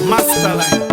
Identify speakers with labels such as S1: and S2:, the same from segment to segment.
S1: Masterline.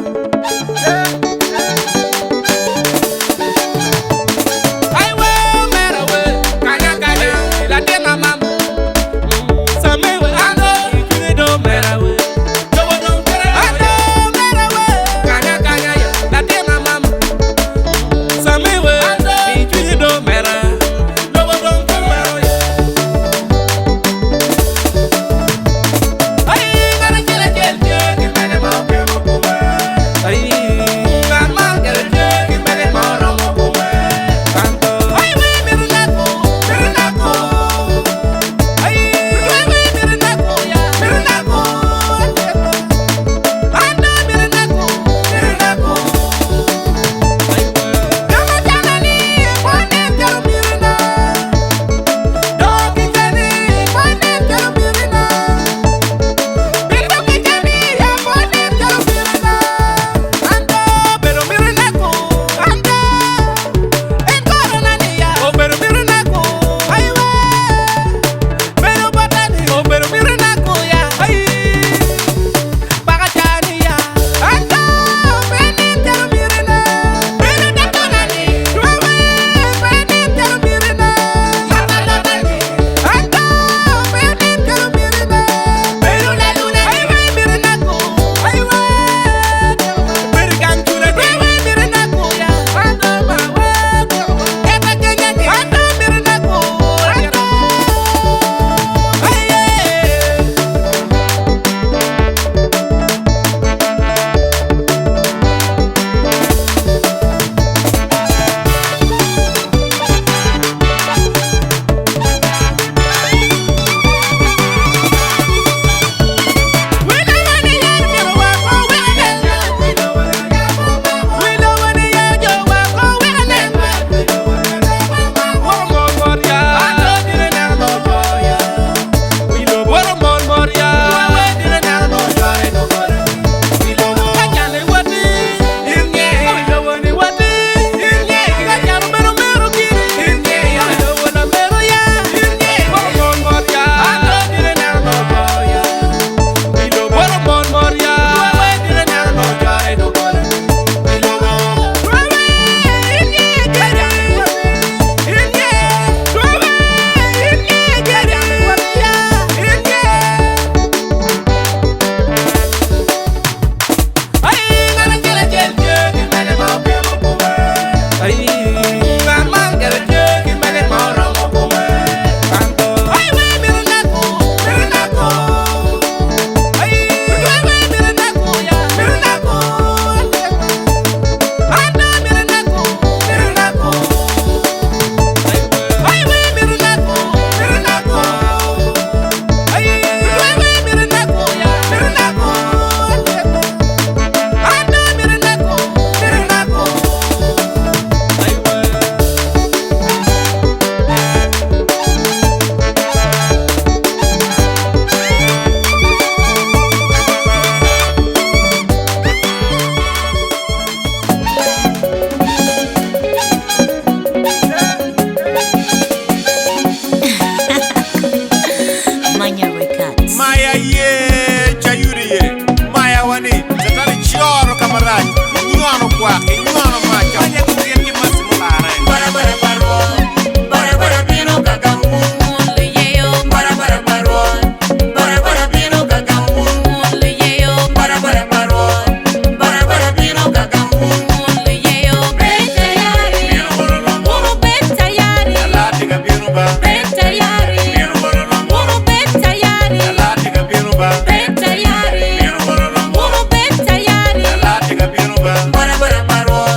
S2: Bara bara baro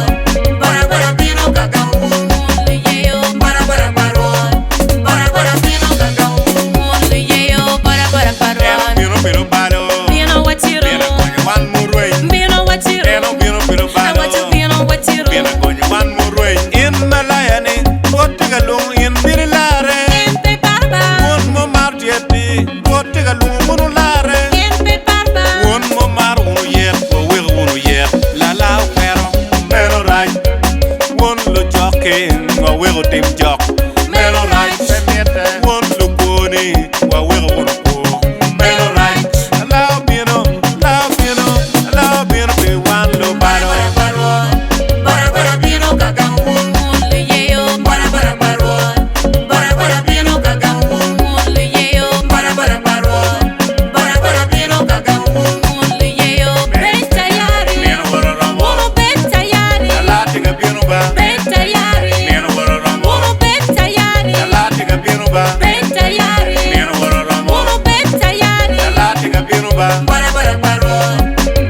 S1: ba.
S2: Bara bara paro,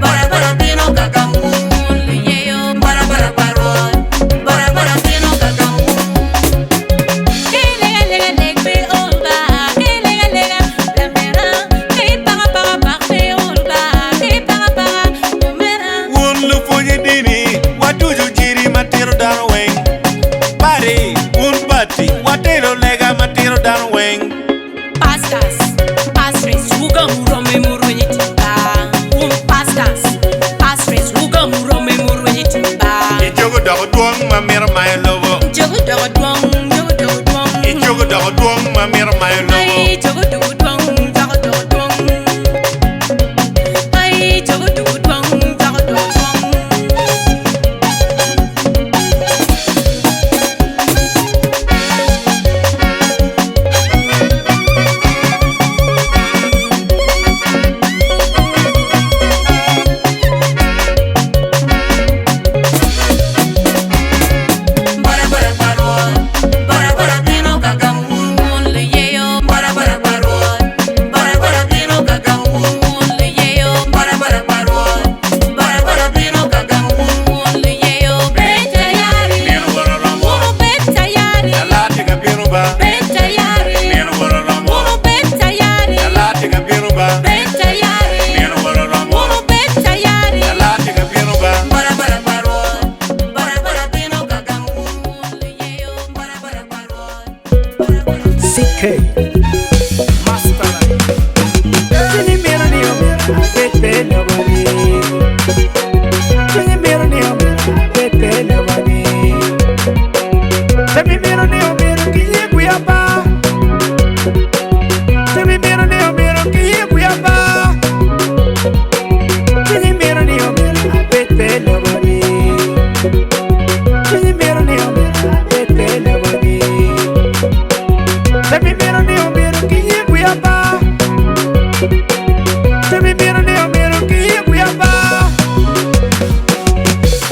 S2: bara bara tino kakamu. Yeyo, bara bara paro, bara bara tino kakamu. Lega lega lega be olba, lega lega la mera, para be olba, para mera.
S1: Won lu fonye dini, watu jujiri matiro darweng. Bari, won bati, watero lega matiro darweng.
S2: Pastas, pastres, uga muro me muro yitimba. Pastas, pastres, uga muro me muro yitimba.
S1: Ijogo dogo duong mamira mayo lobo.
S2: Jogo dogo duong, jogo dogo duong.
S1: Ijogo dogo duong mamira mayo lobo.
S2: Ay, jogo dogo duong, jogo dogo duong. Ay, jogo dogo duong, jogo dogo duong. Bara bara paro, bara bara tino kakamu. Yeyo, bara bara paro, bara bara tino kakamu. Yeyo, bara bara paro, bara bara tino kakamu. Yeyo, beta yari,
S1: Nero bororamo.
S2: uno beta yari,
S1: Alati ka biru ba.
S2: beta yari,
S1: Nero bororamo.
S2: uno beta yari,
S1: Alati ka biru ba.
S2: beta yari,
S1: Nero bororamo.
S2: uno beta yari.
S1: Alati ka biru ba.
S2: Bara bara paro, bara bara tino kakamu. Yeyo, bara bara paro, bara bara.
S3: CK Master Jenny Mira Neo Pepe Nobody Jenny Mira Neo Pepe Nobody Jenny Mira Neo Kiye Kuyaba Jenny Mira Neo Kiye Kuyaba Jenny Mira Neo Pepe Nobody Jenny Mira Neo Pepe Nobody Temi miro ni omiro kiye kuyaba. Temi miro ni omiro kiye kuyaba.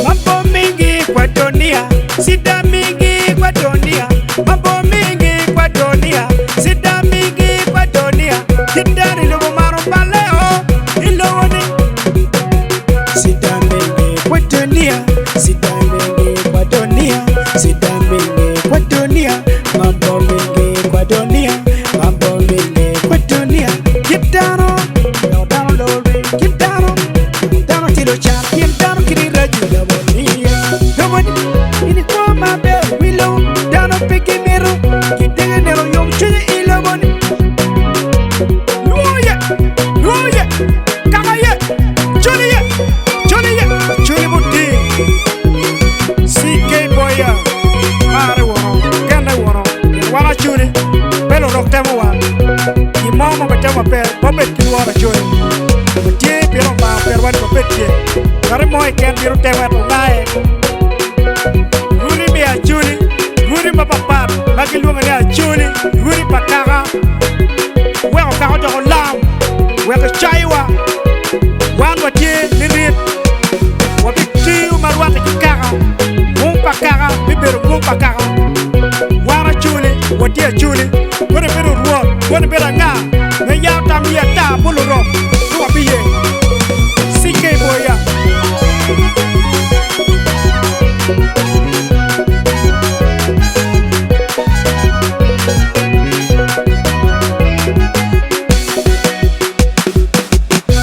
S3: Mambo mingi kwa dunia, sida mingi kwa dunia. Mambo mingi kwa dunia, sida mingi kwa dunia. Kitari lugu maro paleo, ilowoni. Sida mingi kwa dunia, sida mingi kwa dunia, sida mingi kwa dunia. Mambo mingi kwa dunia, mambo mingi kwa dunia. Get down, no down low, get down tilo chan, get down kiri raju da monia. Nobody ini kwa mabe willow, down piki mero, kitenge nero yom chune ilo boni. Loye, kama ye, chuni muti. CK boya, mare wono, ganda wono, wala chuni, pelo roktemo wa. Imamo betemo per, bobet kilwara chuni. Tie pero ma per wani bobet tie. Kare moy ken biro tewa to nae. Ruri mi a chuni, ruri ma papa, bagi luonga ni a chuni, ruri pakara. Weko kako joko lam, weko chaiwa. Wan wa tie ni rit. Wabik tiu marwata kikara. Mung pakara, bibero mung pakara. Wara chuni, watia chuni. Wane bero ruo, wane bero nga. Nga yao tam ya ta bulu rom. Tuwa biye. CK boya.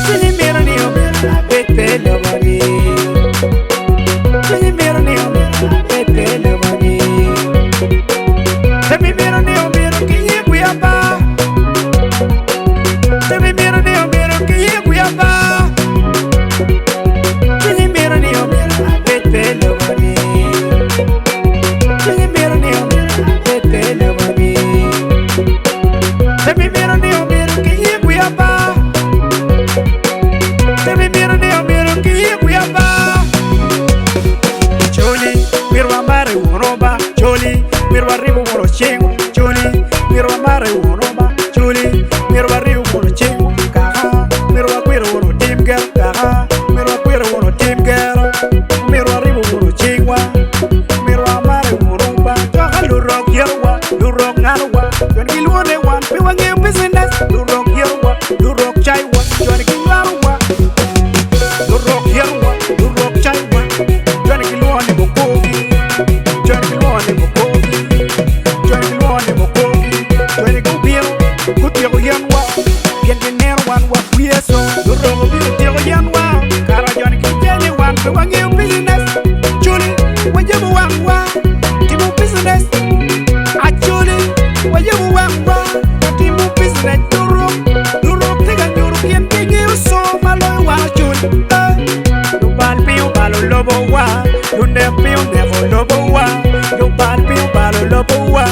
S3: Jenny Mira Neo Pepe Nobody Jenny Mira Neo Pepe Nobody Jenny Mira Neo Kiye Kuyaba Jenny Mira me want you business. Julie, when you want, give me business. Actually, when you want, give me business. Duro, take a European thing you so malo wa Julie. You bal pio balo lobo wa, you never lobo wa. You bal pio balo lobo wa,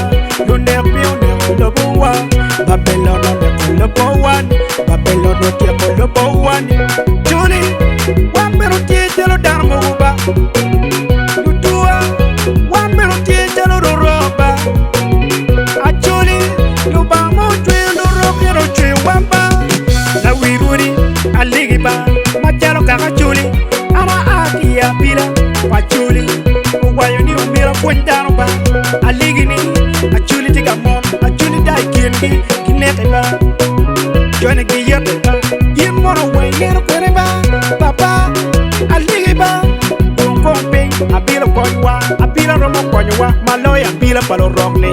S3: you never lobo wa. Babylon on the lobo one, Babylon on the lobo one. Julie, one minute till the darmoba. You do one minute till the roba. Actually, you bamo drill the rock and a tree wamba. Now we rudi, a ligiba, Majalo Kakachuli, Ama Adia Pila, Pachuli, why you knew me up went down ba. A ligini, a chuli take a mom, a chuli die kindi, Kineta. Join a gayeta, you more away, little Peniba, Papa, a ligiba, don't comping, a bill of Ponua, a bill of Romaponua, my lawyer, bill of Palo Rockney.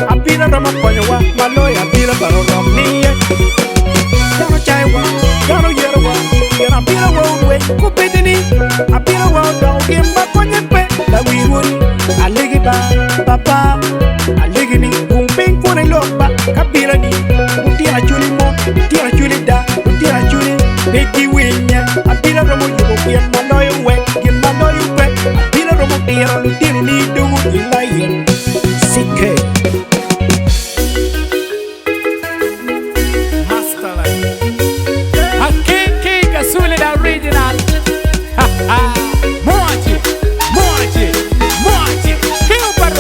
S3: A bill of Romaponua, my lawyer, bill of Palo Rockney. Don't Chaiwa, don't Yerwa, you're a bill of roadway, Kupitini, a bill of road, don't give back on your pet, that we would. A ligiba, Papa, a ligini, Pumping for a look back, Capilani, Utia Julimo, Tia Julida, Utia Juli, Betty Winya, a bill of Romo, my lawyer wet, give my lawyer wet, a bill of Romo, you didn't need to be lying. Sick.
S4: Original. Mochi, Hilbert.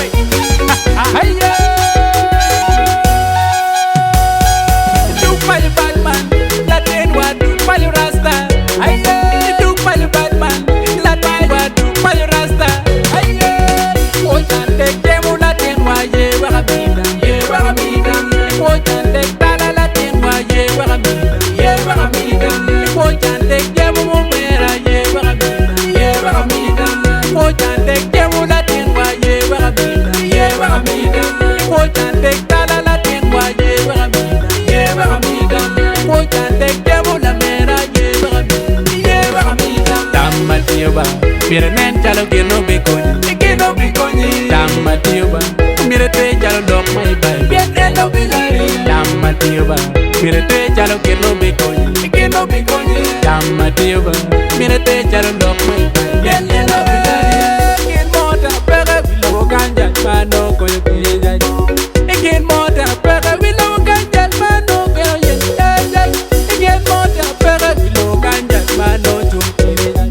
S4: Do by the Batman, that ain't what do by the Rasta. Do by the Batman, that ain't what do by the Rasta. What and take them that ain't why you were a beater. What and take that ain't why you were a beater. What and take them. Mira nen chalo que no be coñi, Tama tioba, mira te chalo dog my bay, bien no be lari. Tama tioba, mira te chalo que no be coñi, Tama tioba, mira te chalo dog my bay, bien no be lari. Quien mota pega bilo ganja, mano coño pilla. Quien mota pega bilo ganja, mano coño pilla. Quien mota pega bilo ganja, mano chupilla.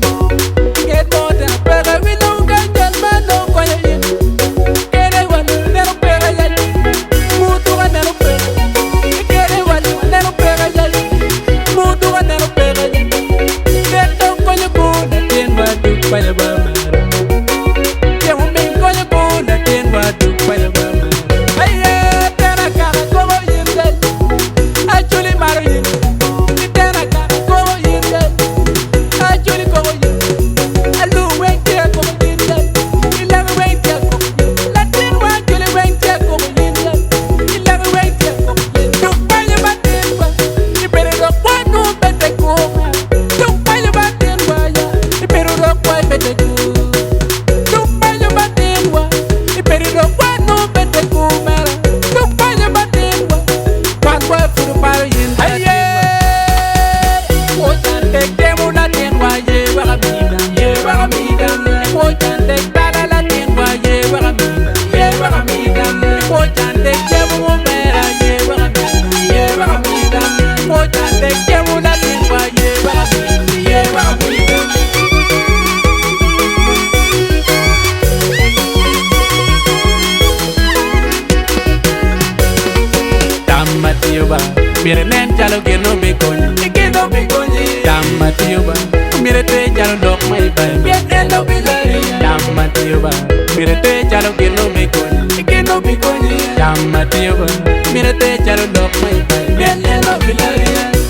S4: Mire nen chalo que no be coñi, Tama tioba, mire te chalo dog my bay, bien no be lari. Tama tioba, mire te chalo que no be coñi, Tama tioba, mire te chalo dog my bay, bien no be lari.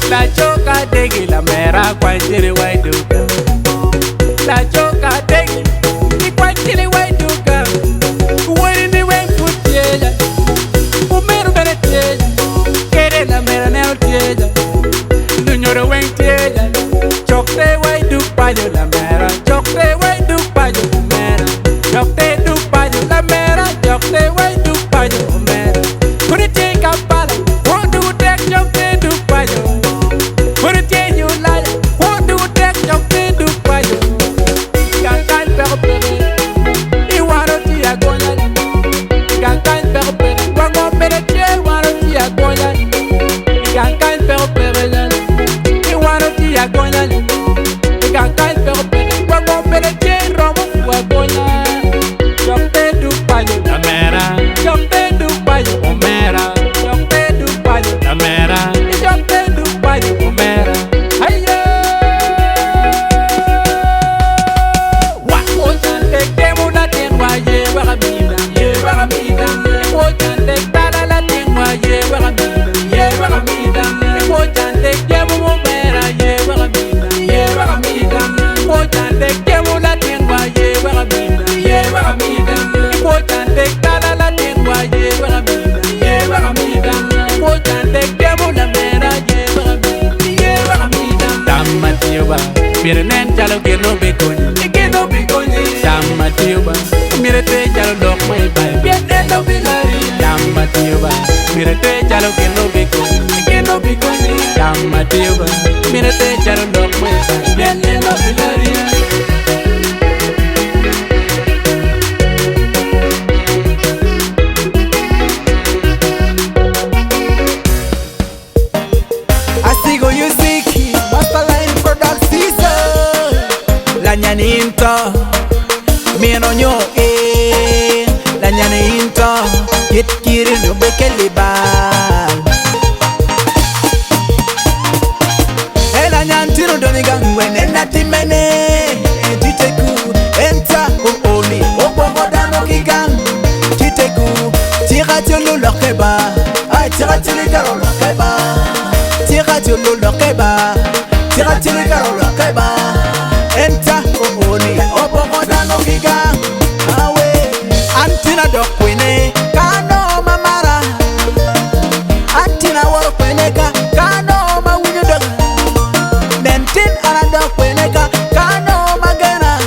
S4: La choca degi la mera kwanjiri waiduka. La choca degi ni kwanjiri waiduka. Wani ni wen futieja, umeru bere tieja. Kere la mera neo tieja, dunyoro wen tieja. Chokte waiduk payo la. mire nen jalo geno be kon geno be kon damma tiuba mire te jalo dok mai bay bien eno be gari damma tiuba mire te jalo geno be kon damma tiuba mire te jalo dok mai bay bien eno be gari.
S3: Asigo music, Masterline Production. La nyaninto, mino nyo la nyaninto, kit kiri no bekeli bal. La nyantino doni gangwe nena timene, titeku enta oni, opo dano kigang, titeku tira tulu lokeba, ay tira tulu karo lokeba. Tira tulu lokeba, tira tulu karo lokeba. Enta oni, opo dano kigang, awe antina dokwene kano mamara, antina woro kwene kano mawinyo dog. Nentin anada kweneka kano magana.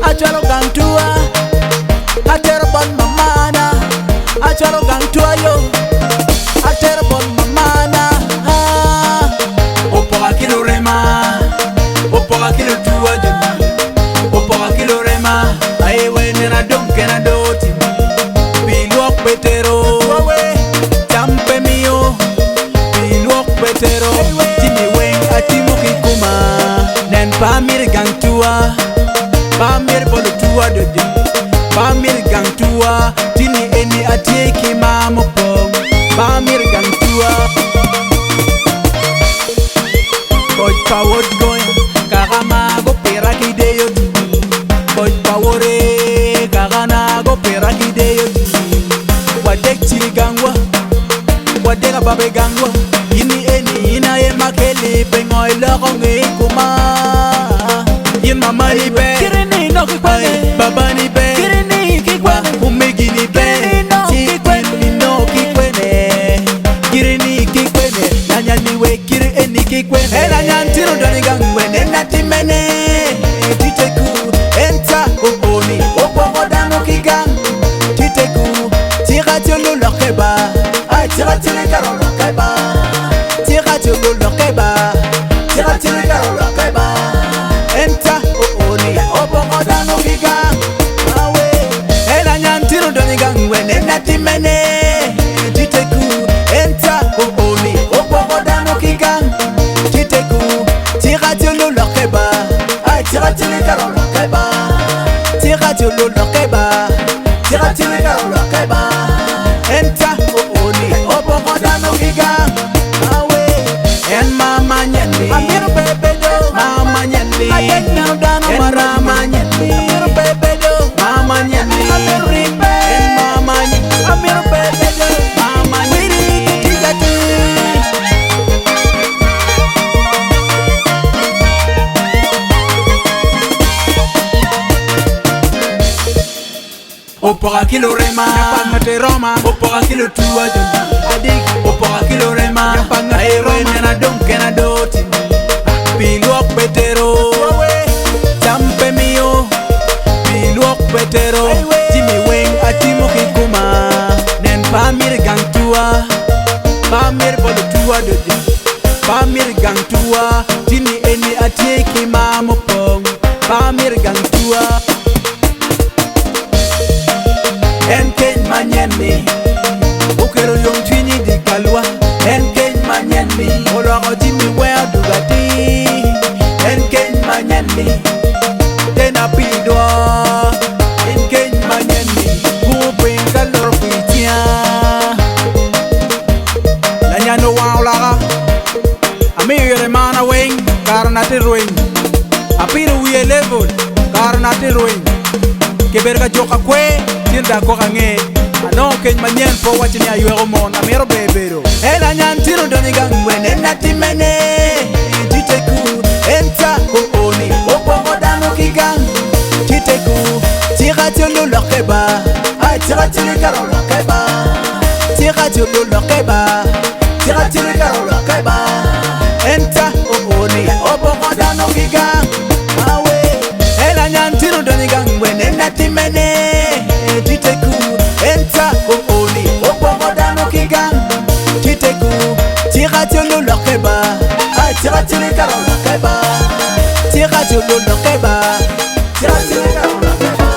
S3: Acharo gantua, acharo bon mamana. Acharo gantua yo, acharo bon mamana. Opora kilo rema, opora kilo tua jona, opora kilo rema. Ayewe nena donke na doti, bilok petero, champe mio, bilok petero. Atimu kikuma nen pamir gangtua, pamir bolutua dojo, pamir gangtua. Tini eni atieki mamo pom, pamir gangtua. Koj pawod goya, kagama go peraki deyo. Koj pawore, kagana go peraki deyo. Wadek chiri gangwa, wadek ababe gangwa. Ini eni ina ye makeli bengoy lokongi kuma. Yin mama ni be, kirini no kikwene. Baba ni be, kirini kikwene. Umegi ni be, kirini no kikwene. Kirini kikwene, nanya niwe kiri eni kikwene. Ela nyantiro doni gangwe nena timene. Titeku enta oni, opo dano kigang. Titeku tira tulu lokeba, ay tira tulu karo lokeba. Tira tulu lokeba, tira tulu karo lokeba. Enta oni, opo dano kigang. Awe, ela nyantiro doni gangwe nena timene. Titeku enta oni, opo dano kigang. Titeku tira tulu lokeba, ay tira tulu karo lokeba. Tira tulu lokeba, tira tulu karo lokeba. Enta oni, opo dano kigang. Awe, en mama nyandi, amiru bebe do, mama nyandi. Ayek na dano marama nyandi, amiru bebe do, mama nyandi. Amiru ripe, en mama nyandi, amiru bebe do, mama nyandi. Tigati. Opora kilo rema, pangate Roma. Opora kilo tua jona, adik. Opora kilo rema, pangate Roma. Nena donke na doti, bilok petero. Champe mio, bilok petero. Jimmy Wing atimu kikuma, nen pamir gangtua, pamir bolu tua dojo, pamir gangtua. Tini eni atieki mamo pong, pamir gangtua. En keny manyeni, ukero yung twini di kalwa. En keny manyeni, olwako Jimmy wea dugati. En keny manyeni, tena pidwa. En keny manyeni, kuping kalor pitia. Lanyano wao laga, amiyo yore mana wing, karna te ruing. Apiro wiye level, karna te ruing. Keberga joka kwe, tinda ko kange. Ano keny manyen po wachini ayuero mon, amiro bebero. Ela nyantiro doni gangwe nena timene. Titeku enta oni, opo dano kigang. Titeku tira tulu lokeba, ay tira tulu karo lokeba. Tira tulu lokeba, tira tulu karo lokeba. Enta oni, opo dano
S5: tira tira karona keba tira tira no keba tira tira karona keba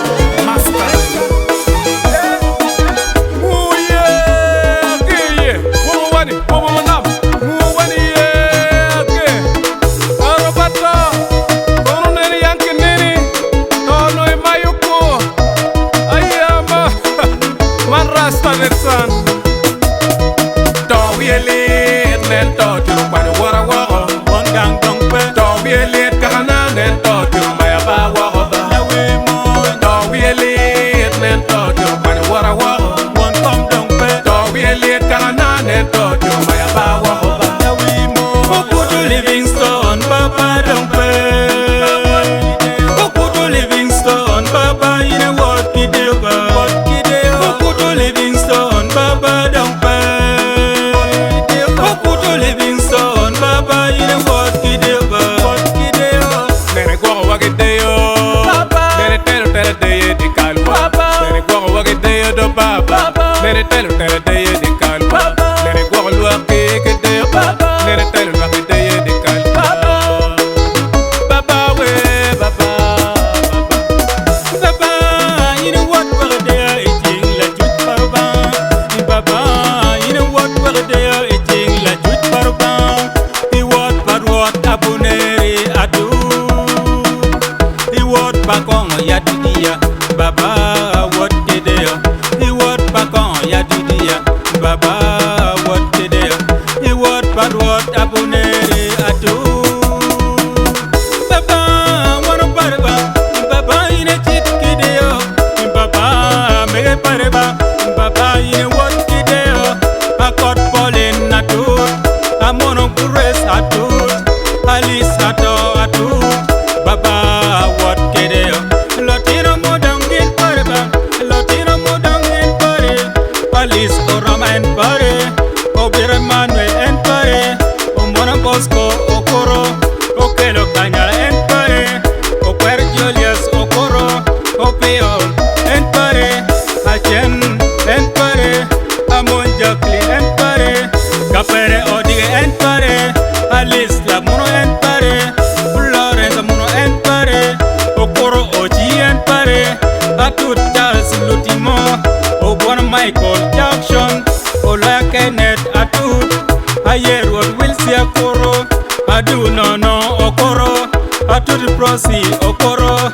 S3: Okoro,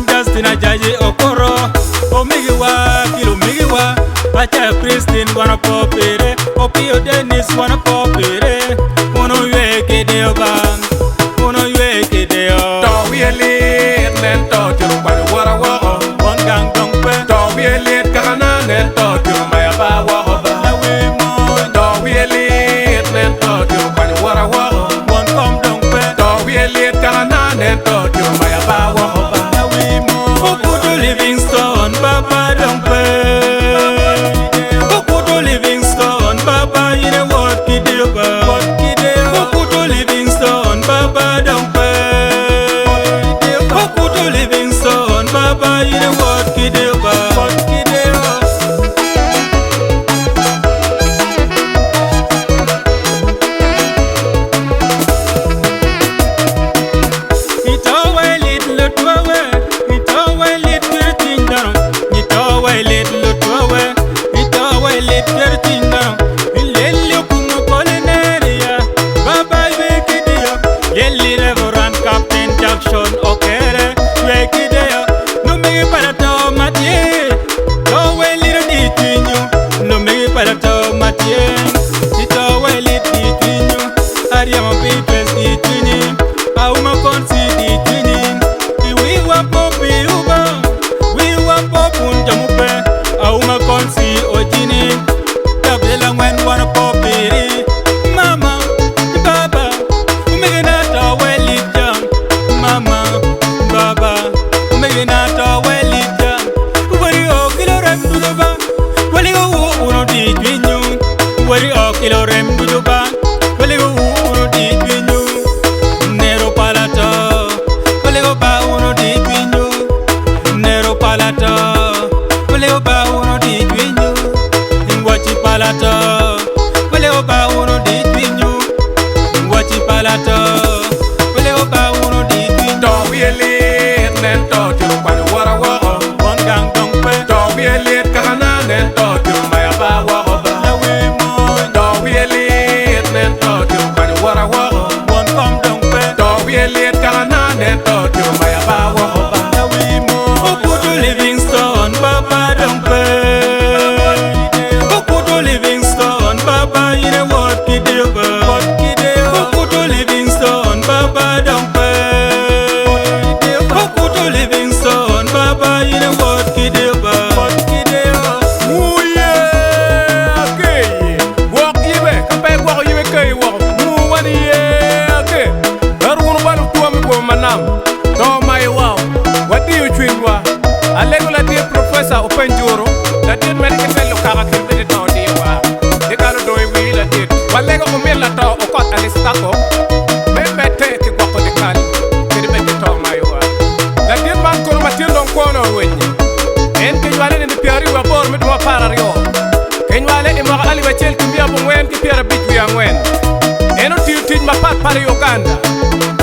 S3: Justin Ajayi Okoro, Omigiwa, Kilo Migiwa, Acha Christine wanna popere, Opio Dennis wanna popere, Uno Yueke Deoba, Uno Yueke Deo.
S1: To we elite, then to Jumpa, what a walk,
S3: One gang dumpe,
S1: to we elite, Kahana, then to Jumaya Bawa, to we elite, then to Jumpa, what a walk,
S3: one come dumpe,
S1: to we elite, Kahana, then to Jumaya Bawa.
S3: Okudo Livingstone, Baba dumpe, Okudo Livingstone, Baba in a what kideba, Okudo Livingstone, Baba dumpe, Okudo Livingstone, Baba in a what kideba. Kilo rem dujuba, wali go uru di dwinyu, nero palata.
S1: balato Pele o ba uno di
S4: To wielit nen to tiru kwani wara woro
S1: Bon gang dong pe
S4: To wielit kahana nen to tiru maya ba woro ba
S1: La we mo
S4: To wielit nen to tiru kwani wara woro
S1: Bon kom dong pe
S4: To wielit kahana nen to tiru maya ba woro ba
S1: La we mo Okutu Livingstone Baba dong pe Okutu Livingstone Baba ine wot kideo ba Wot kideo Okutu Livingstone Baba dong pe Okutu Livingstone Baba ine wot kideo ba Wot kideo
S4: Muye okay Wok yibe kampe wok yibe kay wok Mu wani ye okay Darwun balu tuwa mi ko manam To mai wow Wadi yu chwingwa Alego la di professor Openjuro La di medical fellow kaka kirte di to di wa Di kalo doi wi la di Walego umir la to okot alistako Membete ki gwako di kali Kiri bete to mai wa La di man kono matindong kono wenye En kenywale ni piari wa bor mi duma parar yo Kenywale ima ali wa chel kimbia bu ngwen ki piara biju ya ngwen Eno tij ma pat pari Uganda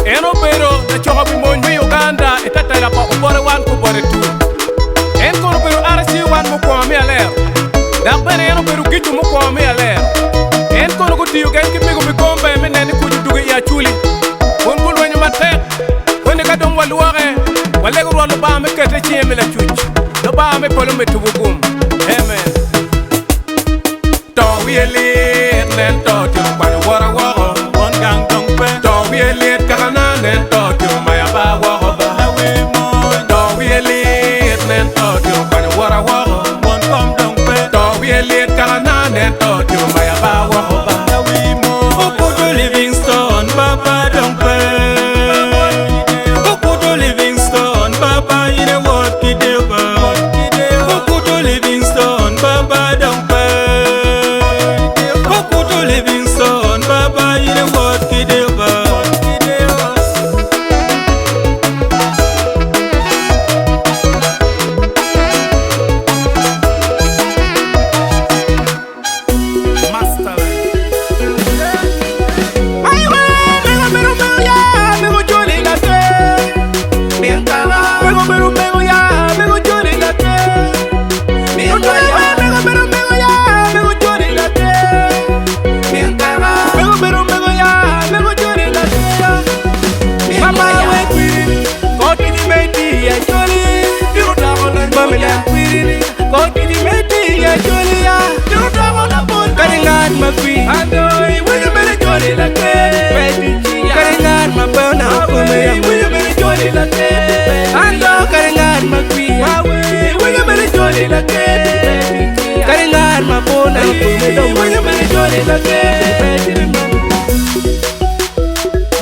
S4: Eno pero na choka bi monj bi Uganda Etata la pa ubore wan ku bore tu En kono pero arasi wan mu kwa mi aler Dak bene eno pero gitu mu kwa mi aler En kono ku tiyu gen ki migu mi kombe mi neni kuju dugi ya chuli Kun kul wenyu matek Kone ka dom waluare Walego rwa luba mi kete chiemi la chuch Luba mi polo mi tubugum Amen To wielit nen to tiru kwani wara woro
S1: Bon gang dong pe
S4: To wielit kahana nen to tiru maya ba woro ba
S1: La we mo
S4: To wielit nen to tiru kwani wara woro
S1: Bon kom dong pe
S4: To wielit kahana nen to tiru maya ba woro ba
S1: La we mo Okutu Livingstone Baba dong pe Okutu Livingstone Baba ine wot kideo ba Okutu Livingstone Baba dong pe Okutu Livingstone Baba ine wot kideo ba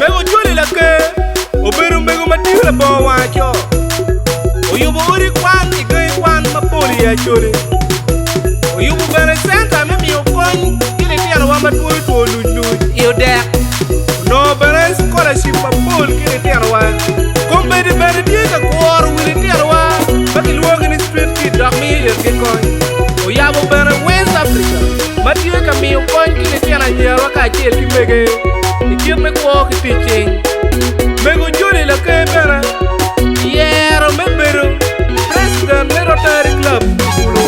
S3: Mego joli la ke Oberu mego matihu la bo wacho Oyubu uri kwan igay kwan mapoli ya joli Oyubu bere senta mimi yokon Kili tiara wamba tuwe tuwe luj Iyo dek No bere scholarship mapol kili tiara wa Kumbe di bere diega kuor wili tiara wa Baki luogi ni street kid dak mi irke koy Oyabu bere West Africa Matiwe ka mi yokon kili tiara nyewa ka chiel kimege Ikir me kuo kitiching Mego joli la ke bere Yero me bero President me Rotary Club Ulo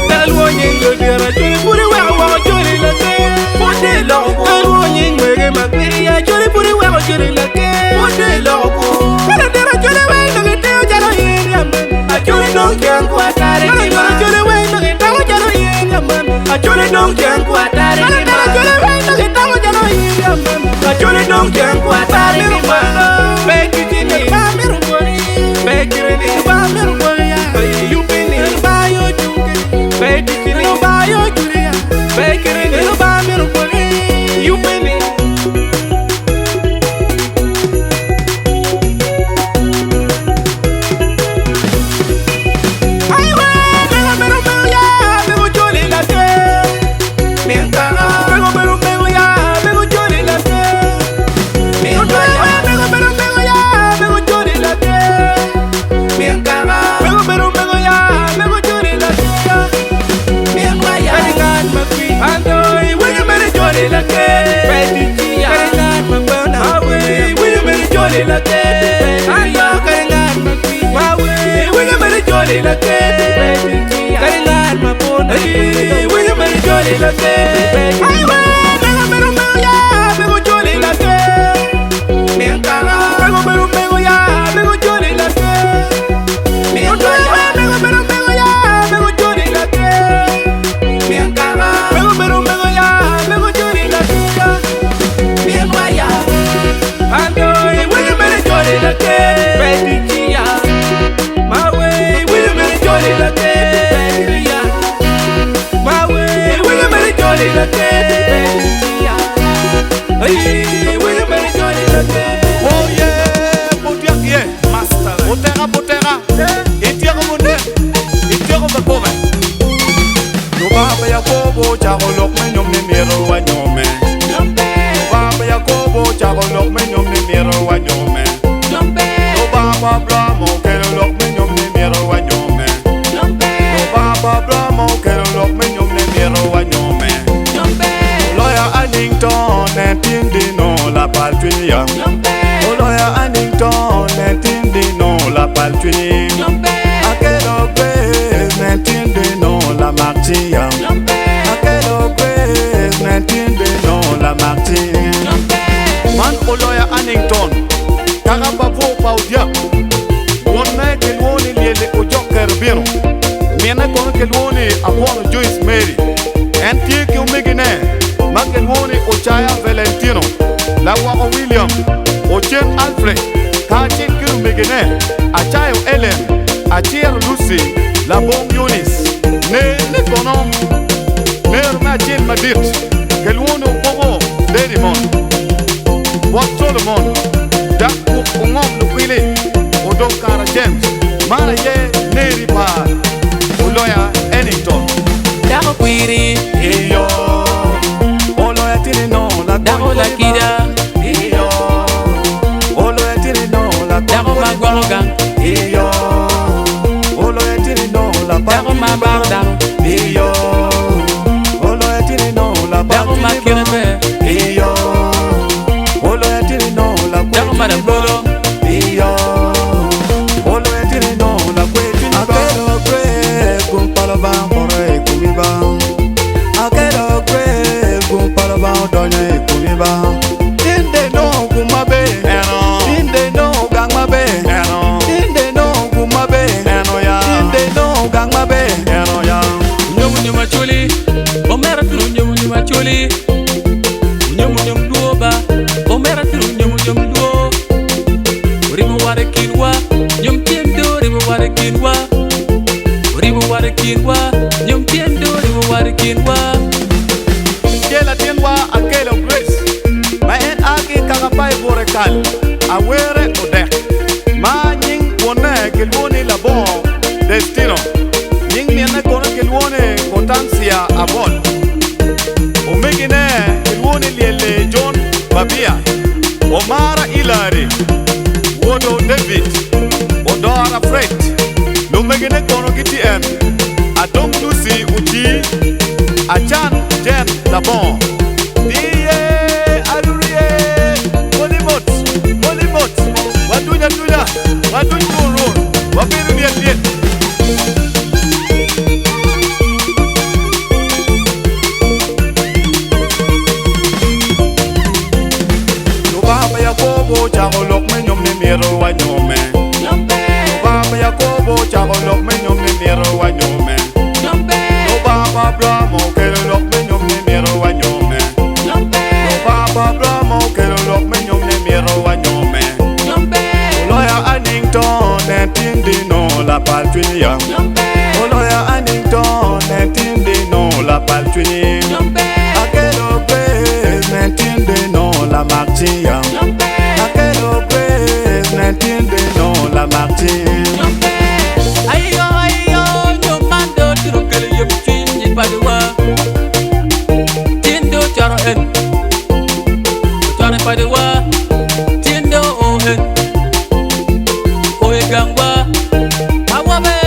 S3: Dalwo nyingo dira joli puri wako joli la ke Fonde loko Dalwo nyingo ge makiri ya joli puri wako joli la ke Fonde loko Kala dira joli wako ge teo jalo yiri amen Achole dong jang kwa tare ni ma Achole weng nage tango jalo yiri amen Achole dong jang kwa tare ni ma Achole weng nage tango jalo yiri amen Achole dong jang kwa tare ni ma Beki jini ba meru bori Beki rini ba meru bori ya Yupi ni ba yo juke Beki jini ba yo juri ya Beki rini ba meru bori Yupi ni Mego, jolly la ke ay wa mego ya mego jolly la ke mientara mego ya mego jolly la ke mientara mego ya mego jolly la ke mientara mego ya mego jolly la ke mientara ando we mego jolly la ke baby kia my way we mego jolly la ke baby ya my way we mego jolly la ke baby kia hey we mego jolly la ke
S1: Oh yeah, Potiak yeah, master. Potera, etiago monde, etiago bakome. No baba Yakobo, chago lok me nyom ne miro wa nyome. Baba Yakobo, chago lok me nyom ne miro wa nyome. No baba Bramo, kero lok me nyom ne miro wa nyome. No baba Bramo, kero lok me nyom ne miro wa nyome. Lawyer Addington, and Tindi no la paltria. Lawyer Addington, and Tindi no la paltria. Akelo Grace, and Tindi no la martia. Akelo Grace, and Tindi no la martia. Man o Lawyer Addington, karamba vo paudia. Wonna kelwoni liele o joker bino. Miena kono kelwoni apon Joyce Mary. En tieke umegine, ma kelwoni o Chaya Valentino. La wa William, o Chen Alfred. Ka chen kiru megine, a Chayo Ellen, a Chier Lucy, la Bong Yunis. Ne kono, ne rma Chen Madit. Kelwoni o Bobo, Dedimon. Wak Solomon, Jack Ungom Lukwili, o Dokara James. Mara ye Neri Pad, o Lawyer Addington.
S4: Dago Quiri,
S1: Iyo, o Lawyer Tini no la
S4: Dago Lakida,
S1: Iyo, o Lawyer Tini no la
S4: Dago Magwalogang,
S1: Iyo, o Lawyer Tini no la
S4: Dago Mabardang,
S1: Iyo, o Lawyer Tini no la
S4: Dago Makirebe,
S1: Iyo, o Lawyer Tini no la
S4: Dago Madabolo,
S1: Iyo, o Lawyer Tini no la Akelo kwe kumpalaba kore kumiba. Akelo kwe kumpalaba donye kumiba. Inde no kumabe, inde no gangmabe, inde no kumabe, inde no gangmabe,
S4: Nyomu nyuma chuli, Omera tunu nyomu nyuma chuli, Nyomu nyum duoba, Omera tunu nyomu duo. Rimu ware kinwa, nyum tiendo rimu ware kinwa. Rimu ware kinwa, nyum tiendo rimu ware kinwa.
S1: Kela tienwa akelo grace. Ma en agi kagapai borekal. Awere odek. Ma nying wone kelwoni labon destino. Nying miene kono kelwoni potensia abon. Omegine kelwoni liele John Babia. Omara Ilari. Wodo David. Odora Fred. Lumegine kono kiti en. Adong Lucy Uchi. Achan Jen Labon. Diye Arurie. Monimot. Wadunya. Wadunya Run. Wabiru Liet. Baba Yakobo, chago lok me nyom ne miro wa nyome. Baba Yakobo, chago lok me nyom ne miro wa nyome. No Baba Bramo, kero lok me nyom ne miro wa nyome. No Baba Bramo, kero lok me nyom ne miro wa nyome. Lawyer Addington, and Tindi no la paltria. Lawyer Addington, and Tindi no la paltria. Akelo Grace, and Tindi no la martia. Akelo Grace, and Tindi no la martia.
S4: Ayo, nyomando turukele yum chinyi padua. Tiendo charo en, charo padua. Tiendo o en, oe gangwa. Awabe,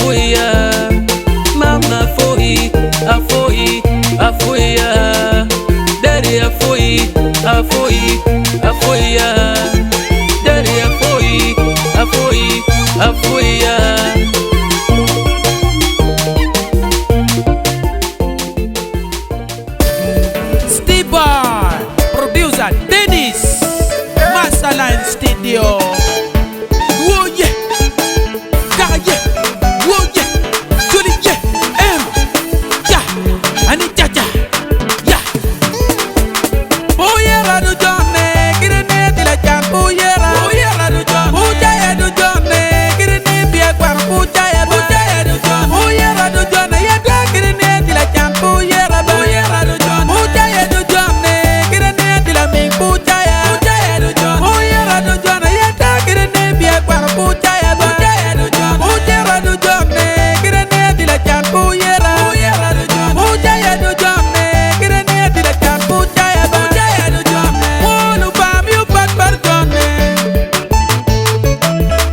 S2: afuia mama afui afui afuia daddy afui afui afuia daddy afui afui afuia.
S3: Steve Boy, producer Dennis, Masterline Studio. Whoa yeah, Gaga yeah, whoa yeah, Julie yeah, yeah, Anita yeah. Oh yeah, I do John, get a net till I can't. Oh yeah, I do John. Oh yeah, I do John, get a net be a quar. Oh yeah, I do John. Oh yeah, I do John, yeah, get a net till I can't. Oh yeah, I do John. Oh yeah, I do John, get a net till I make. Oh yeah, I do John. Oh yeah, I do John, yeah, get a net be a quar. Oh yeah, I do John. Oh yeah, I do John, get a net till I can't. Oh yeah, I do John. Oh yeah, I do John, get a net till I can't. Oh yeah, I do John. Oh no, bam, you bad John.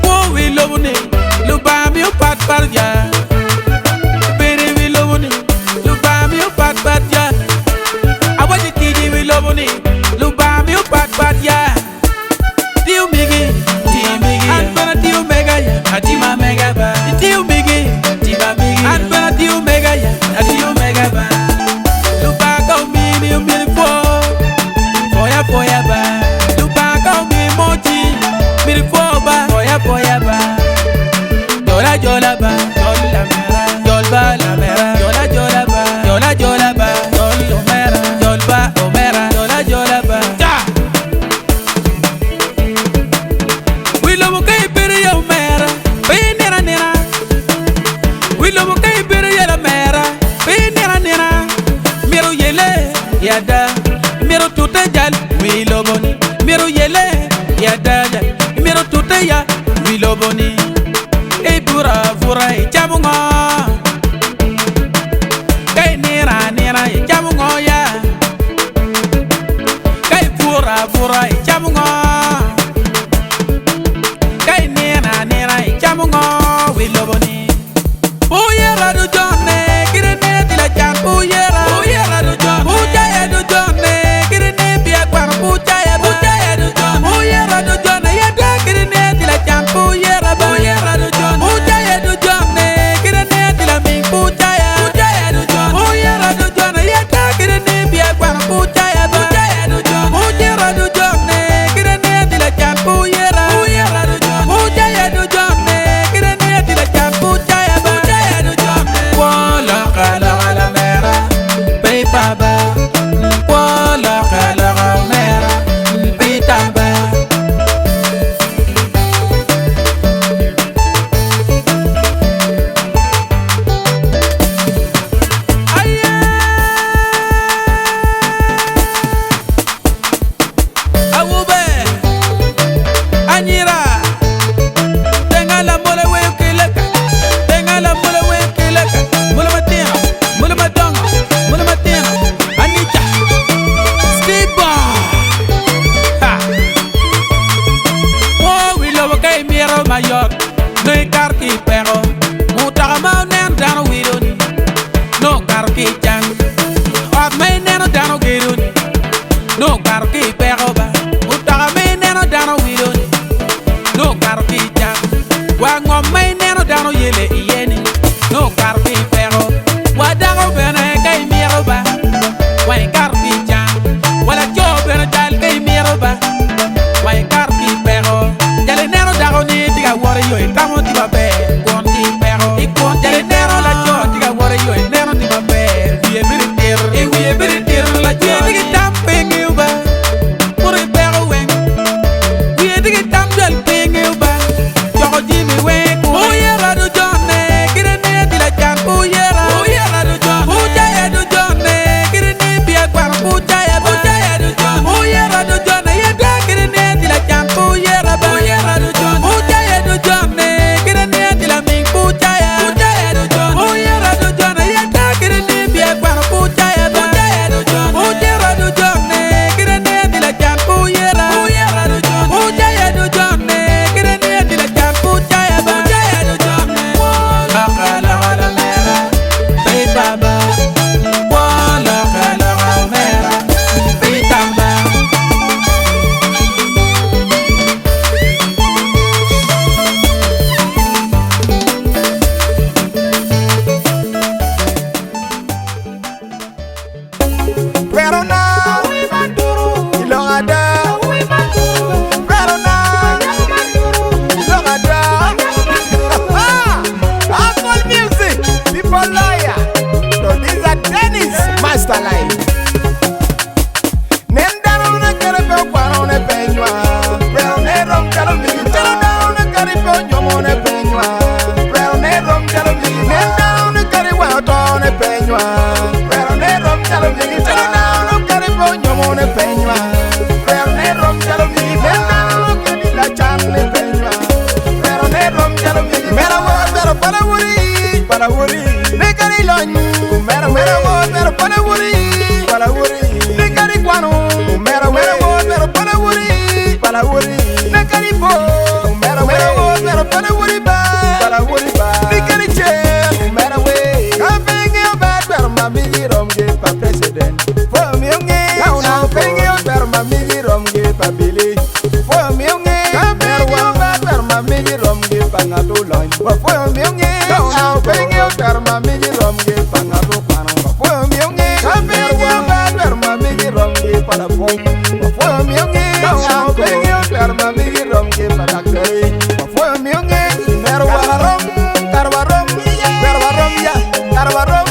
S3: Oh we love you, Lubam you bad ya. Baby we love you, Lubam you bad ya. I want the kid we love you, Lubam you bad ya. Tiu migi, and bana tiu mega ya, atima mega ba. Tiu migi, and bana tiu mega ya, atiu mega ba. Lubago mi beautiful, foya ba. Lubago mi mochi, beautiful ba, foya ba. Jola ba, jola mera, jolba la mera, jola ba, jola ba, jol mera, jolba omera, jola ba. We love kay pere yo mera, be nera. We love kay pere yo mera, be nera. Mero yele yada, mero tuta jal, we love ni. Mero yele yada, mero tuta ya, we love ni. Hey fura jamungo, kay nera jamungo ya. Kay fura jamungo, kay nera jamungo, we love ni. Oh yeah, I do John, get a net till I can't. Oh yeah, I do John. Oh yeah, I do John, get a net be a quar. Oh yeah, I do John. Oh yeah, I do John, yeah, get a net till I can't. Oh yeah, I do John. Oh yeah, I do John, get a net till I make. Oh yeah, I do John. Oh yeah, I do John, yeah, get a net be a quar. Oh yeah, I do John. Oh yeah, I do John, get a net till I can't. Oh yeah, I do John. Oh yeah, I do John, get a net till I can't. Oh yeah, I do John. Wala kala mera, paper ba. Wala kala mera, paper ba. Awube, Anyira, tenga la mole we kileka, tenga la mole we kileka, mole matina, mole madonga, mole matina, Anita, Steve Boy. Ha. Oh we love kay miro mayor, no karki pero, mutama nen dano wironi, no karki jang, at may neno dano gironi, no karki pero ba. Dano wironi, no karpi jam. Wango may neno dano yele yeni, no karpi pero. Wadaro bene kay miro ba, way karpi jam. Wala jo bene dal kay miro ba, way karpi pero. Jale neno daro ni tiga wore yo, tamo tiba be, konti pero. Ikon jale neno la jo tiga wore yo, neno tiba be. Wiye biritir la jo tiga tampe ngiuba. Puri pero weng. Jimmy Wake, oh yeah, I do John,
S1: mera wo mera pana wuri nekari kwano mera wo mera pana wuri nekari bo mera wo mera pana wuri ba nekari che mera we kapenge ba per mami romge pa president fo mi onge na penge per mami romge pa bili fo mi onge kapenge ba per mami romge pa ngato loin fo mi onge na penge per mami romge pa ngato kwano fo mi onge kapenge ba per mami romge pa la fo mi onge na penge per mami romge pa la kai fo mi onge merwarom karwarom karwarom ya karwarom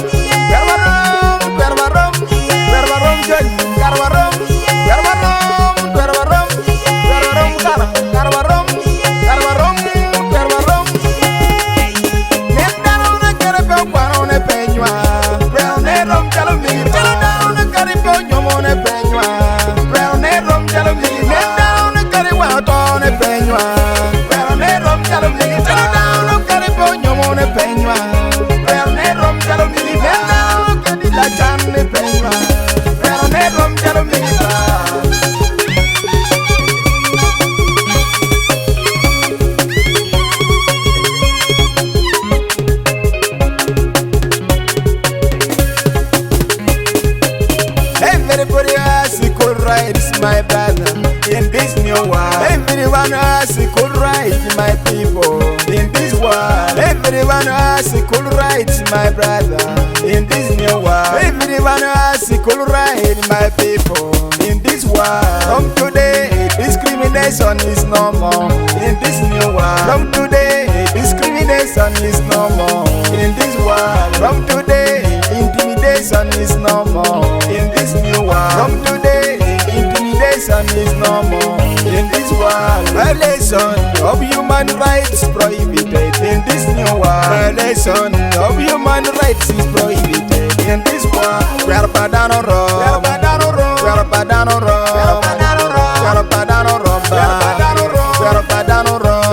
S1: Everybody has equal rights, my brother, in this new world. Everyone has equal rights, my people, in this world. Everyone has equal rights, my brother, in this new world. Everyone has equal rights, my people, in this world. From today, discrimination is no more in this new world. From today, discrimination is no more in this world. From today, intimidation is no more in this new world. From today, intimidation is no more in this world. Violation of human rights prohibited in this new world. Violation of human rights is prohibited in this world. Where Padano Rom, where Padano Rom, where Padano Rom, where Padano Rom, where Padano Rom, where Padano Rom,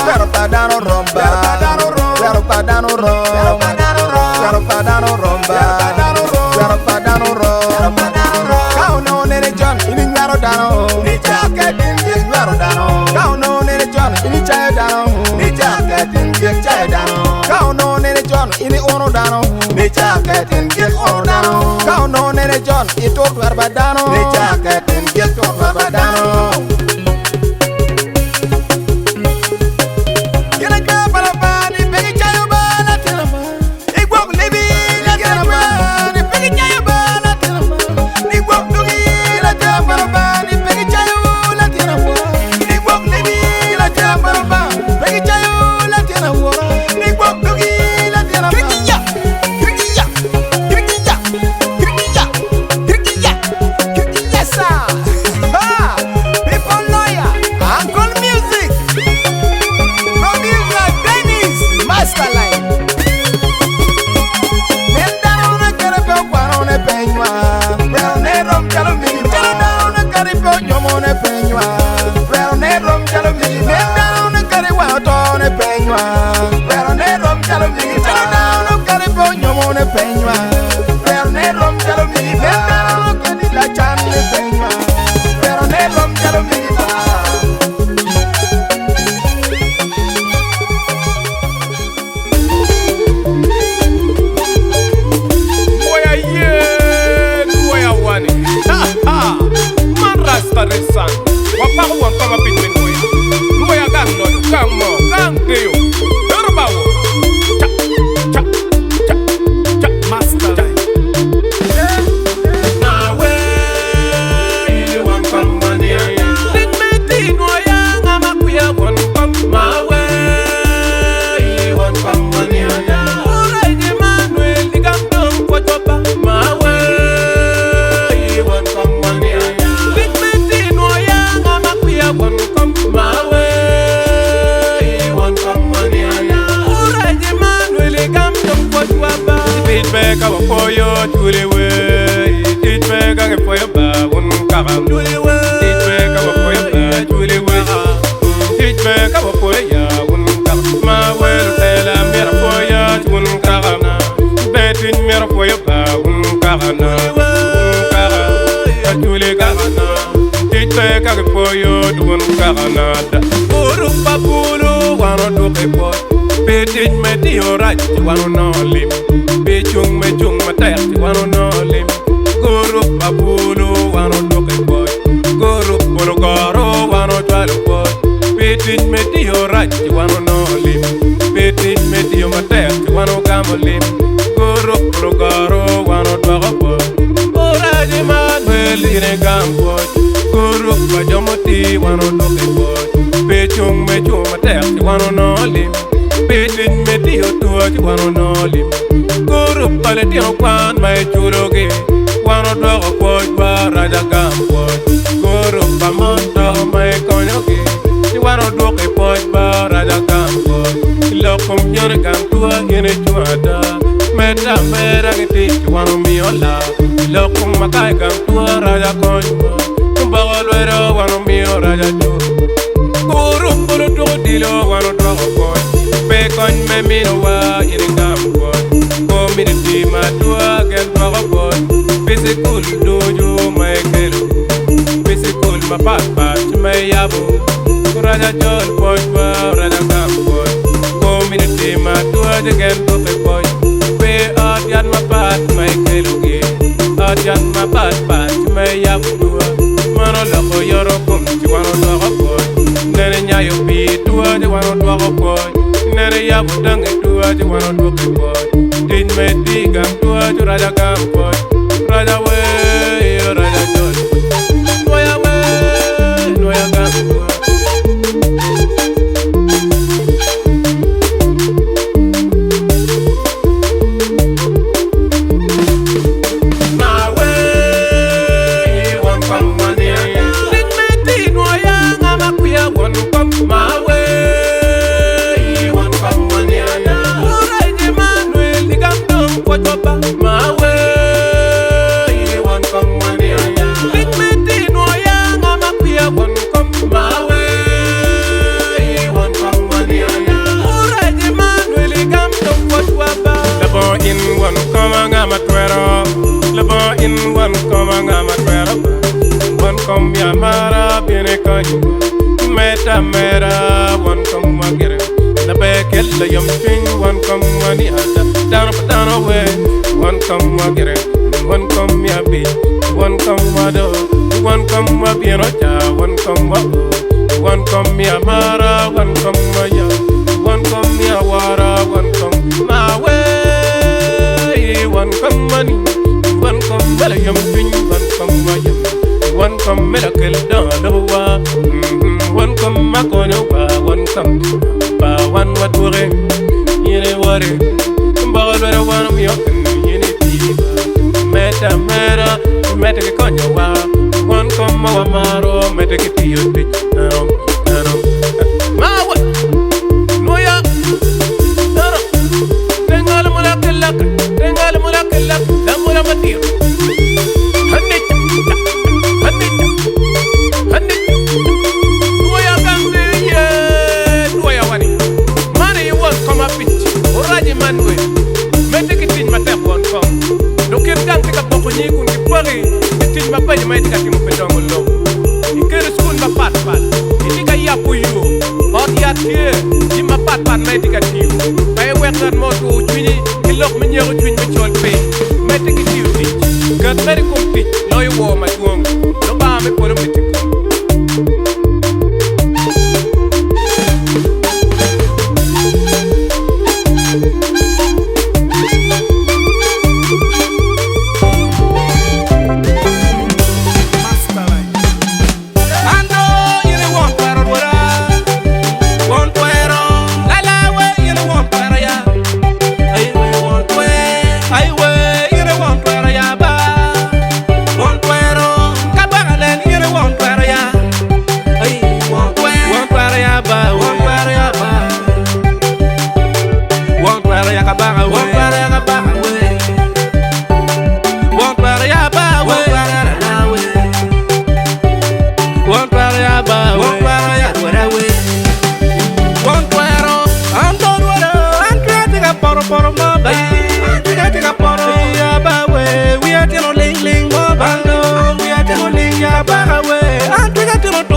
S1: where Padano Rom, where Padano Rom, where Padano Rom, where Padano Rom, where Padano Rom, where Padano Rom, where Padano Rom, where Padano Rom. Count on any John in the Marodano, the jacket in this Marodano. Count on any John in the Chayadano, the jacket in the Chayadano. Count on any John in the Onodano, the jacket in the Onodano. Count on any John in the Barbadano, the jacket in the Barbadano.
S6: ke poyo duon kaganada uru papulu wano duke poy Petit me dio raj ti wano no lim Pichung me chung matek ti wano no lim Guru papulu wano duke poy Guru polo goro wano jwalo poy Petit me dio raj ti wano no lim Petit me dio matek ti wano gamo lim Guru polo goro wano dwago poy Oraji manuel ine gam poy Guru pa jomoti wano duke poy Pichung me chung matek ti wano no lim Petit me dio tua ti wano no lim Guru pale dio kwan mai chuloge Wano dwago poy wa raja gam poy Guru pa monto mai konyoge Ti wano duke poy wa raja gam poy Lokum nyone gam tua yene chuada Meta mera giti ti wano miola Lokum makai gam tua raja konyo Kumbago luero wano mio raja chua Guru pulu tuku dilo wano dwago poy Pe kon me mino wa yene gam poy Ko mini ti matua gen dwago poy Physical dojo mai kelo Physical ma pat mai yabo Raja chol poy wa raja gam poy Community matua gen dwago poy Pe adian ma pat mai kelo ge Adian ma pat mai yabo tua Mano loko yoro kum ti wano dwago poy Nene nyayo pi tua ti wano dwago poy Nene yabu dange tua ti wano dwago poy Din me digam tua ti raja gam poy Raja we, raja jol Noya we, noya gam tua Ma we, wan kam mania Din me di noya ngama kuya wan kam Ma we, wan kam mania Uraji manuel digam dong kwa chopa Ma we in one come ngama twero lebo in one come ngama twero one come ya mara bine kanyu meta mera one come magere la bekel la yam tin one come mani ada down away one come magere one come ya bi one come wado one come mabiro ja one come wado one come ya mara one come maya one come ya wara one come ma way one come money, one come mela yam pin, one come mayam, one come mela kel dalawa, one come makono ba, one come ba one wature, yene ware, mbawalwera wana miyo, yene tiba, meta mera, meta ke konyo wa, one come mawamaro, meta ke tiyo dik, mawa, noya, tengal mula kelak. Tengal mula kelak, dan mula matir. Hanit, Dua gamze ye, dua wani. Mane you want come up it. Oraji manwe. Mete kitin mate pon kom. Dokir gang tika poko nyiku ni pari. Kitin mapanya mai tika timu pedongo lo. Ikere skun ma pat. Itika yapu yo. Ot yat ye. Jima pat mai tika timu. Pai wekan motu chwini. Kilok menyeru chwini mechol pe. Mete kitiu ti. Gat meri kumpi. Loy wo ma tuong. No ba me polo metikum. We are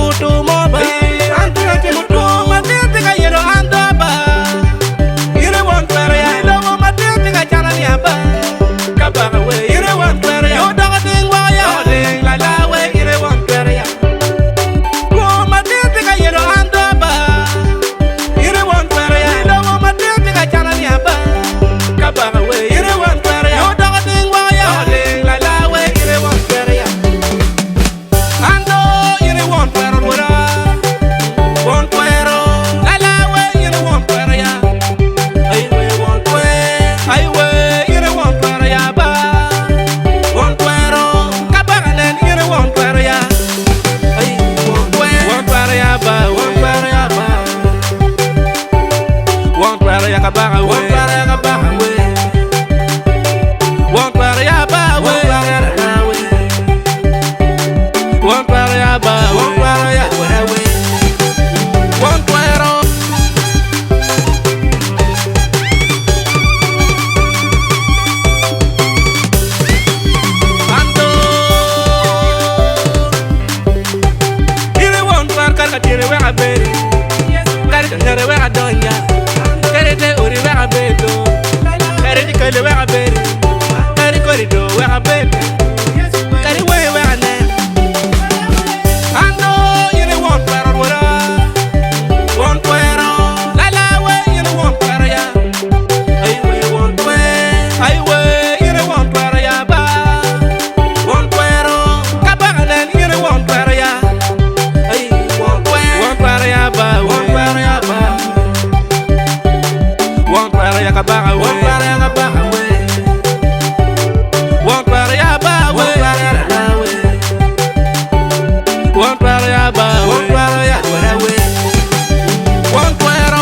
S6: baga we won para ya ba we won para ya ba won para ya we won para ando ire won para ka tire we abe kare tire we adonya kare te uri we abe do kare ti kale we abe kare korido we abe kare we ane ando ire won para wora won para la la we ire won para ya ai we won ire won para ya ba won para ka ba len ire won para ya ai won para ya ba won para ya ba won para ya ka ba we won para ya ba we won para ya ba won para ya we won para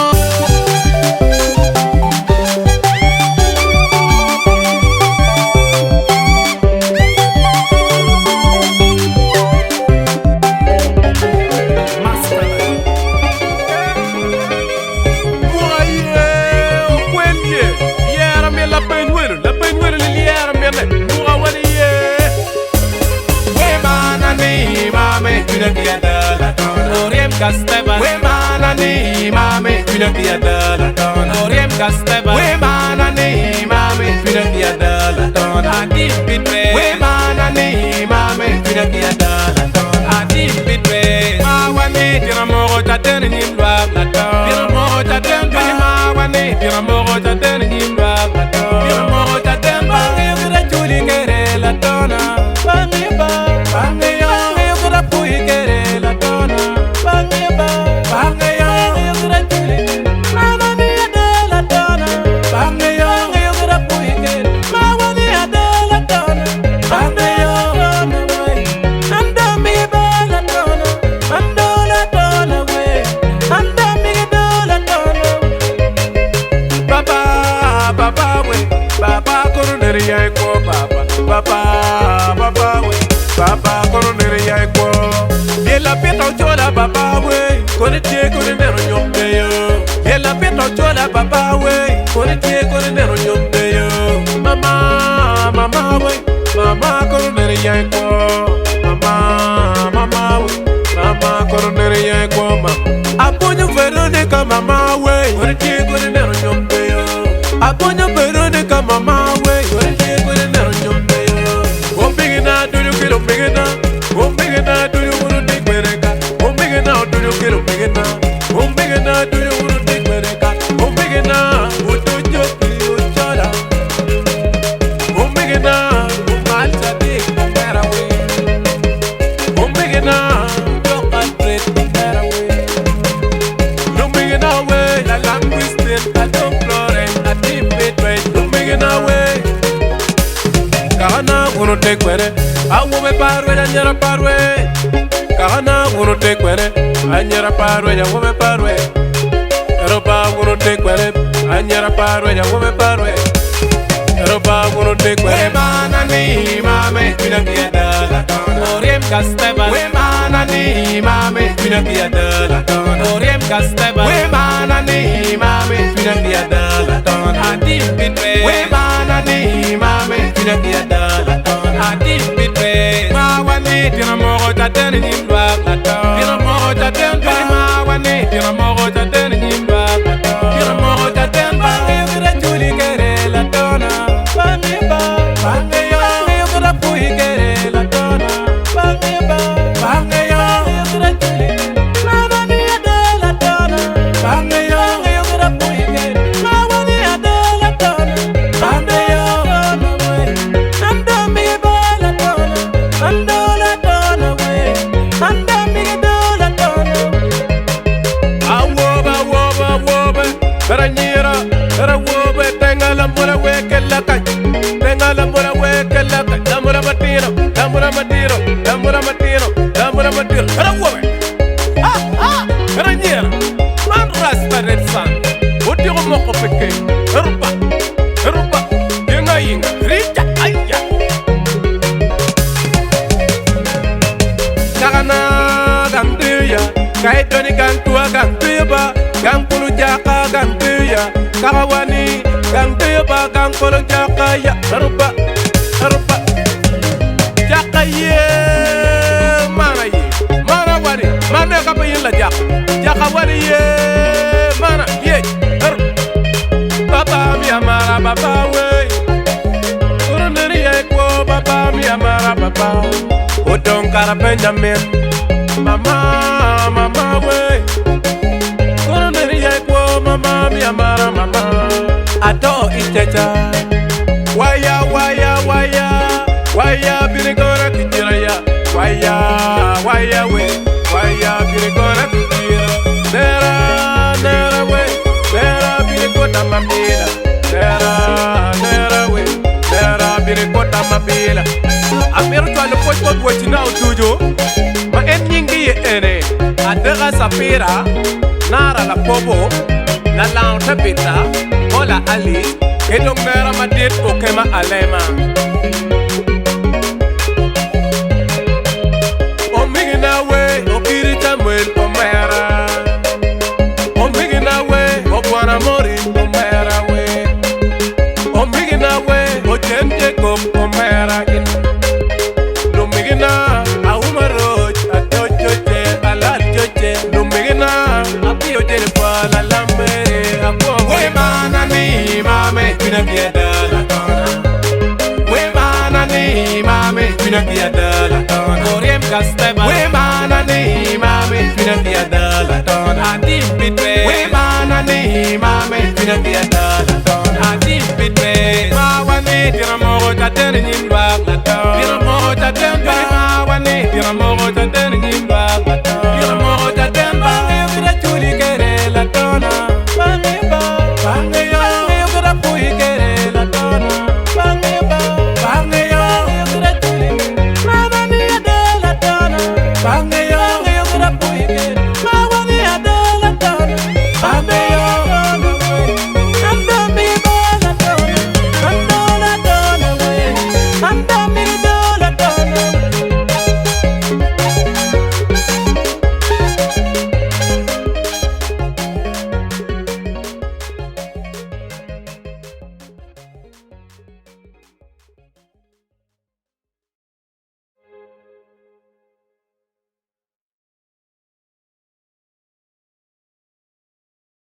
S6: Gasteba, we manani mame, pina tiada la dona. Oriem Gasteba, we manani mame, pina tiada la dona. Adi bitwe, we manani mame, pina tiada la dona. Adi bitwe, ma wani tira moro taten nimba la dona. Tira moro taten ba, ma wani tira moro taten nimba la dona. Tira moro taten ba, yura chuli kere la dona. Bangi ba, bangi yo, yura pui kere la dona. Papa, coronel ya eko. Ye la peta chola papa we, kone tie kone nero nyombe yo. Ye la peta chola papa we, kone tie kone nero nyombe yo. Mama we, mama coronel ya eko. Mama we, mama coronel ya eko ma. Aponyo Veronica mama we, kone tie kone nero nyombe yo. Aponyo Veronica mama we, kone tie kone nero nyombe yo. Ombigina do you get ombigina? Ombigina do you want to take mereka? Ombigina do you get ombigina? Ombigina do you want to take mereka? Ombigina would do you feel chola? Ombigina malta take that away. Ombigina don't maltreat that away. Ombigina way la language still I don't florent I deep it right. Ombigina way. Kahana wono take kwere, awo me parwe anyara parwe. Kahana wono take kwere, anyara parwe awo me parwe. Eropa wono take kwere, anyara parwe awo me parwe. Eropa wono take kwere. We manani mame, pina tiada la dona. Oriem Gasteba, we manani mame, pina tiada la dona. Oriem Gasteba, we manani mame, pina tiada la dona. Adi bitwe, we manani mame, pina tiada la dona. Adi bitwe, ma wani tira moro taten nimba la dona. Tira moro taten ba, ma wani tira moro taten nimba la dona. Tira moro taten ba, yura chuli kere la dona. Bangi ba, bangi yo, yura pui kere la dona. Bangi ba, bangi yo, yura chuli. Ma wani ade la dona. Bangi yo, yura pui kere. Ma wani ade la dona. Bangi yo, ando mi ba la dona. Ando la dona we. Rupa, rupa, yinga yinga, rija, ayya. Kakana gang tuya, kay Tony gang tua gang tuya ba, gang pulu jaka gang tuya, kakawani gang tuya ba, gang pulu jaka ya. Rupa, rupa, jaka ye, mana wani, mana kapayin la jaka, jaka wani ye, mana ye. Papa mi amara papa we, uruneri ekwo papa mi amara papa. Udong kara Benjamin, mama mama we, uruneri ekwo mama mi amara mama. Ato itecha, waya waya waya, waya birigora kijiraya, waya waya we, waya birigora kijira. Nera nera we, nera birigota mapila, nera we, nera birigota mapila. Amir to alo pot wachina utujo, ma en nyingi ye ene, adega sapira, nara la popo, la launta pita, hola ali, kedong nera madit okema alema. Omigina we, okiri tamuel omera, omigina we, okwana mori omera we, omigina we, ochen Jacob omera in. Lumigina, aumaroj, atochoche, alal choche. Lumigina, apio jerepa la lambere, apo. We mana ni mame, pina kiada la tona. We mana ni mame, pina kiada la tona. Koriem kasteba.